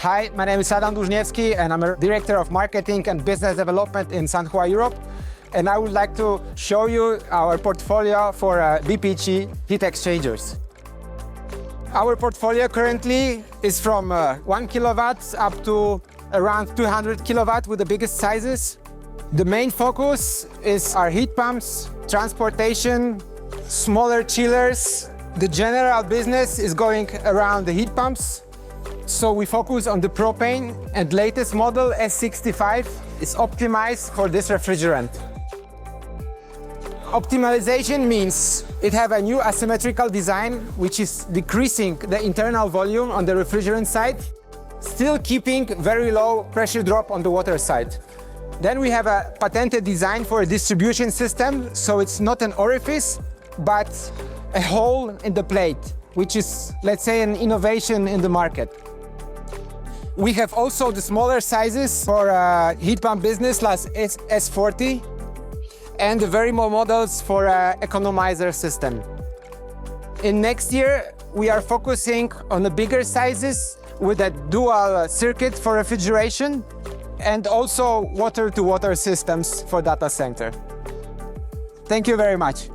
Hi, my name is Adam Dużniewski and I'm a Director of Marketing and Business Development in Sanhua, Europe. And I would like to show you our portfolio for BPHE heat exchangers. Our portfolio currently is from 1 kilowatt up to around 200 kilowatt with the biggest sizes. The main focus is our heat pumps, transportation, smaller chillers. The general business is going around the heat pumps. So we focus on the propane, and latest model S65 is optimized for this refrigerant. Optimization means it has a new asymmetrical design which is decreasing the internal volume on the refrigerant side, still keeping very low pressure drop on the water side. Then we have a patented design for a distribution system, so it's not an orifice but a hole in the plate, which is, let's say, an innovation in the market. We have also the smaller sizes for heat pump business, like S40, and the very more models for economizer system. In next year, we are focusing on the bigger sizes with a dual circuit for refrigeration and also water-to-water systems for data center. Thank you very much.